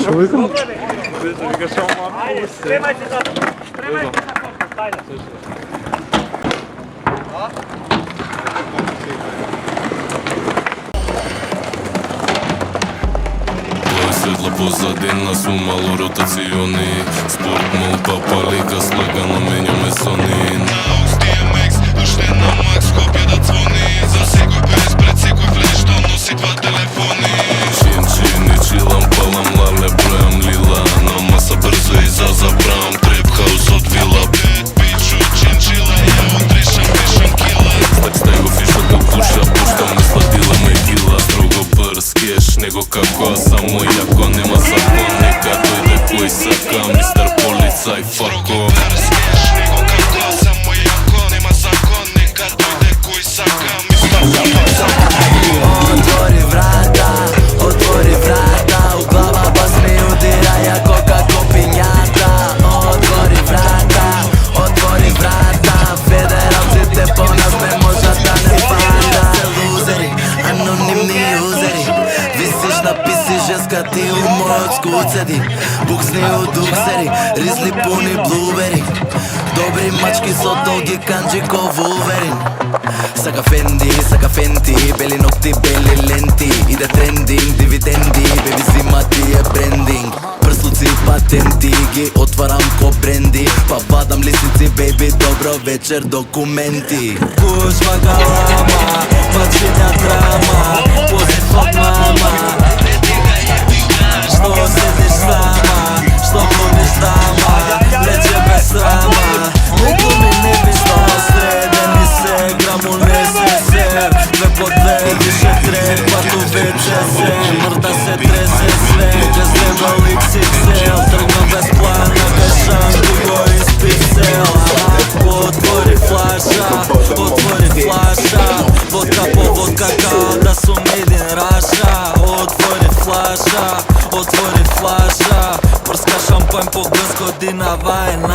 Што викам? Спремајте за тајна. Светла позадина су мало ротациони. Спорт мол папалика слагано менјаме сони. На AUX DMX уште на макс Скопје да звони. За секој пес пред секој флеш што носи два телефони. Чин чилам палам лале бројам лила. На маса брзо и за забравам треп хаус од вила. Бичу чинчила ја отришам пишам кила. Стај го фишот го пуша пуштам ме сладила ме гила. Строго брз кеш него како само јако нема закон. Нека дојде кој сака мистер полицај фако. Брз кеш него како само јако нема закон. Нека дојде кој сака мистер полицај. Otvori vrata, u glava bas mi udira jako kako pinjata. Otvori vrata, federalci te po nas ne možda da ne pada. Luzeri, anonimni uzeri, visiš na pisi ženska ti u moj skucedi. Buksni u dukseri, rizli puni blueberry. Dobri mački so dolgi kanđi ko Wolverine. Saka Fenty, beli nokti, beli lenti. Ide trending, dividendi, baby zima ti je branding. Prsluci patenti, gi otvaram ko brandy. Pa vadam lisnici, baby, dobro večer dokumenti. Kužva ga lama, počinja drama. Poziv od mama, što sediš sama, što budiš dama, neće bez srama. Niko mi ne bi stao sredeni se, gramu neseser. Dve po dve, više treba tu veće se. Mrda se trese sve, bez nema XXL. Trgam bez plana, kašam dugo iz pixel. Otvori flaša, vodka po vodka kao da su made in Russia. Otvori flaša, prska šampanj po gospodina Vajna.